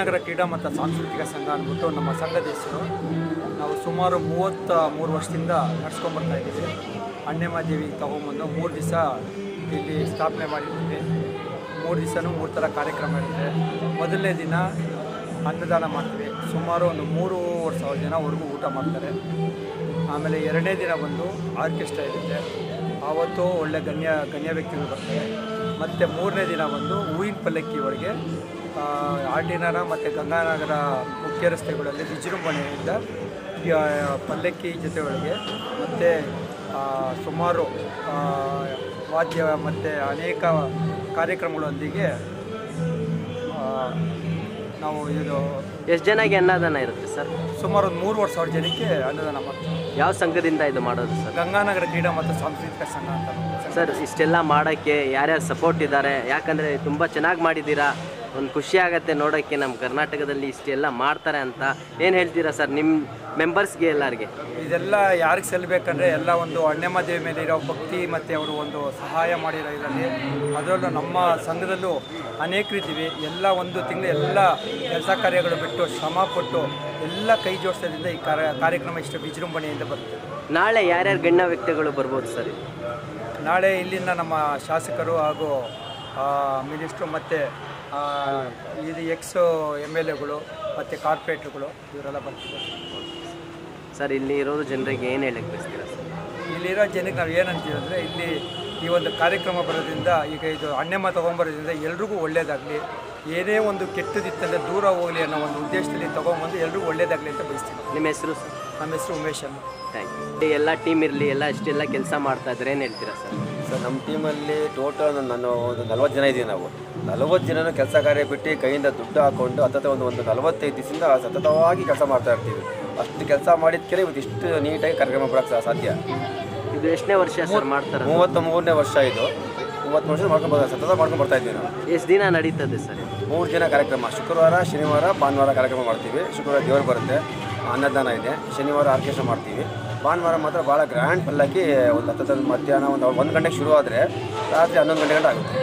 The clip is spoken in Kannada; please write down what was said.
ಗಂಗಾನಗರ ಕ್ರೀಡಾ ಮತ್ತು ಸಾಂಸ್ಕೃತಿಕ ಸಂಘ ಅಂದ್ಬಿಟ್ಟು ನಮ್ಮ ಸಂಘದ ಹೆಸರು. ನಾವು ಸುಮಾರು 33 ವರ್ಷದಿಂದ ನಡೆಸ್ಕೊಂಡ್ಬರ್ತಾ ಇದ್ದೀವಿ. ಅಣ್ಣೆಮಾದೇವಿ ತಗೊಂಬಂದು 3 ದಿವಸ ಇಲ್ಲಿ ಸ್ಥಾಪನೆ ಮಾಡಿದ್ದೀವಿ. 3 ದಿವಸನೂ 3 ಥರ ಕಾರ್ಯಕ್ರಮ ಇರುತ್ತೆ. ಮೊದಲನೇ ದಿನ ಅನ್ನದಾನ ಮಾಡ್ತೀವಿ. ಸುಮಾರು ಒಂದು 3,500 ಜನವರೆಗೂ ಊಟ ಮಾಡ್ತಾರೆ. ಆಮೇಲೆ ಎರಡನೇ ದಿನ ಬಂದು ಆರ್ಕೆಸ್ಟ್ರಾ ಇರುತ್ತೆ. ಆವತ್ತು ಒಳ್ಳೆ ಗಣ್ಯ ವ್ಯಕ್ತಿಗಳು ಬರ್ತಾರೆ. ಮತ್ತು ಮೂರನೇ ದಿನ ಬಂದು ಹೂವಿನ ಪಲ್ಲಕ್ಕಿ ಒಳಗೆ ಆರ್ಟಿನರ ಮತ್ತು ಗಂಗಾನಗರ ಮುಖ್ಯ ರಸ್ತೆಗಳಲ್ಲಿ ವಿಜೃಂಭಣೆಯಿಂದ ಪಲ್ಲಕ್ಕಿ ಜೊತೆಯೊಳಗೆ ಮತ್ತು ಸುಮಾರು ವಾದ್ಯ ಮತ್ತು ಅನೇಕ ಕಾರ್ಯಕ್ರಮಗಳೊಂದಿಗೆ ನಾವು ಇದು. ಎಷ್ಟು ಜನಕ್ಕೆ ಅನ್ನದಾನ ಇರುತ್ತೆ ಸರ್? ಸುಮಾರು ಒಂದು 3,500 ಜನಕ್ಕೆ ಅನ್ನದಾನ ಮಾಡ್ತೀವಿ. ಯಾವ ಸಂಘದಿಂದ ಇದು ಮಾಡೋದು ಸರ್? ಗಂಗಾನಗರ ಕ್ರೀಡಾ ಮತ್ತು ಸಾಂಸ್ಕೃತಿಕ ಸಂಘ ಅಂತ. ಸರ್, ಇಷ್ಟೆಲ್ಲ ಮಾಡೋಕ್ಕೆ ಯಾರ್ಯಾರು ಸಪೋರ್ಟ್ ಇದ್ದಾರೆ? ಯಾಕಂದರೆ ತುಂಬ ಚೆನ್ನಾಗಿ ಮಾಡಿದ್ದೀರಾ. ಒಂದು ಖುಷಿ ಆಗುತ್ತೆ ನೋಡೋಕ್ಕೆ, ನಮ್ಮ ಕರ್ನಾಟಕದಲ್ಲಿ ಇಷ್ಟೆಲ್ಲ ಮಾಡ್ತಾರೆ ಅಂತ. ಏನು ಹೇಳ್ತೀರಾ ಸರ್ ನಿಮ್ಮ ಮೆಂಬರ್ಸ್ಗೆ ಎಲ್ಲರಿಗೆ? ಇದೆಲ್ಲ ಯಾರಿಗೆ ಸಲ್ಲಬೇಕಂದ್ರೆ ಎಲ್ಲ ಒಂದು ಅಣ್ಣೆಮಾದೇವಿ ಮೇಲೆ ಇರೋ ಭಕ್ತಿ ಮತ್ತು ಅವರು ಒಂದು ಸಹಾಯ ಮಾಡಿರೋ ಇದರಲ್ಲಿ. ಅದರಲ್ಲೂ ನಮ್ಮ ಸಂಘದಲ್ಲೂ ಅನೇಕರಿದ್ದೀವಿ. ಎಲ್ಲ ಒಂದು ತಿಂಗಳು ಎಲ್ಲ ಕೆಲಸ ಕಾರ್ಯಗಳು ಬಿಟ್ಟು ಶ್ರಮಪಟ್ಟು ಎಲ್ಲ ಕೈ ಜೋಡಿಸೋದ್ರಿಂದ ಈ ಕಾರ್ಯಕ್ರಮ ಇಷ್ಟು ವಿಜೃಂಭಣೆಯಿಂದ ಬರುತ್ತೆ. ನಾಳೆ ಯಾರ್ಯಾರು ಗಣ್ಯ ವ್ಯಕ್ತಿಗಳು ಬರ್ಬೋದು ಸರ್? ನಾಳೆ ಇಲ್ಲಿಂದ ನಮ್ಮ ಶಾಸಕರು ಹಾಗೂ ಮಿನಿಸ್ಟ್ರು ಮತ್ತು ಇದು ಎಕ್ಸ್-MLAಗಳು ಮತ್ತು ಕಾರ್ಪೊರೇಟ್ರುಗಳು ಇವರೆಲ್ಲ ಬರ್ತಿದ್ದಾರೆ ಸರ್. ಇಲ್ಲಿ ಇರೋದು ಜನರಿಗೆ ಏನು ಹೇಳಕ್ಕೆ ಬಯಸ್ತೀರಾ ಸರ್? ಇಲ್ಲಿರೋ ಜನಕ್ಕೆ ನಾವು ಏನಂತೀವಿ ಅಂದರೆ, ಇಲ್ಲಿ ಈ ಒಂದು ಕಾರ್ಯಕ್ರಮ ಬರೋದ್ರಿಂದ, ಈಗ ಇದು ಅಣ್ಣೆಮ್ಮ ತೊಗೊಂಬರೋದ್ರಿಂದ ಎಲ್ರಿಗೂ ಒಳ್ಳೆಯದಾಗಲಿ, ಏನೇ ಒಂದು ಕೆಟ್ಟದಿತ್ತಂದರೆ ದೂರ ಹೋಗಲಿ ಅನ್ನೋ ಒಂದು ಉದ್ದೇಶದಲ್ಲಿ ತೊಗೊಂಬಂದು ಎಲ್ರಿಗೂ ಒಳ್ಳೆಯದಾಗಲಿ ಅಂತ ಬಯಸ್ತೀವಿ. ನಿಮ್ಮ ಹೆಸರು ಸರ್? ನಮ್ಮ ಹೆಸರು ಉಮೇಶ್ ಅಂತ. Thank you. ಎಲ್ಲ ಟೀಮ್ ಇರಲಿ, ಎಲ್ಲ ಇಷ್ಟೆಲ್ಲ ಕೆಲಸ ಮಾಡ್ತಾ ಇದ್ದಾರೆ, ಏನು ಹೇಳ್ತೀರಾ ಸರ್? ಸರ್, ನಮ್ಮ ಟೀಮಲ್ಲಿ ಟೋಟಲ್ ನಾನು ಒಂದು 40 ಜನ ಇದ್ದೀವಿ. ನಾವು 40 ಜನನೂ ಕೆಲಸ ಕಾರ್ಯ ಬಿಟ್ಟು ಕೈಯಿಂದ ದುಡ್ಡು ಹಾಕ್ಕೊಂಡು ಒಂದು 45 ದಿವಸದಿಂದ ಸತತವಾಗಿ ಕೆಲಸ ಮಾಡ್ತಾ ಇರ್ತೀವಿ. ಅಷ್ಟು ಕೆಲಸ ಮಾಡಿದ್ಕೆ ಇವತ್ತು ಇಷ್ಟು ನೀಟಾಗಿ ಕಾರ್ಯಕ್ರಮ ಕೊಡೋಕ್ಕೆ ಸಾಧ್ಯ. ಇದು ಎಷ್ಟನೇ ವರ್ಷ ಸರ್ ಮಾಡ್ತಾರೆ? 33ನೇ ವರ್ಷ ಇದು. 30 ವರ್ಷ ಸತತ ಮಾಡ್ಕೊಂಡು ಬರ್ತಾ ಇದ್ದೀವಿ ನಾವು. ಎಷ್ಟು ದಿನ ನಡೀತದೆ ಸರ್? 3 ದಿನ ಕಾರ್ಯಕ್ರಮ. ಶುಕ್ರವಾರ, ಶನಿವಾರ, ಭಾನುವಾರ ಕಾರ್ಯಕ್ರಮ ಮಾಡ್ತೀವಿ. ಶುಕ್ರವಾರ ದೇವರು ಬರುತ್ತೆ, ಅನ್ನದಾನ ಇದೆ. ಶನಿವಾರ ಆರ್ಕೆಸ್ಟ್ರಾ ಮಾಡ್ತೀವಿ. ಭಾನುವಾರ ಮಾತ್ರ ಭಾಳ ಗ್ರ್ಯಾಂಡ್ ಪಲ್ಲಕ್ಕಿ ಒಂದು 10 ಮಧ್ಯಾಹ್ನ ಒಂದು 1 ಗಂಟೆಗೆ ಶುರು ಆದರೆ ರಾತ್ರಿ 11 ಗಂಟೆ ಆಗುತ್ತೆ.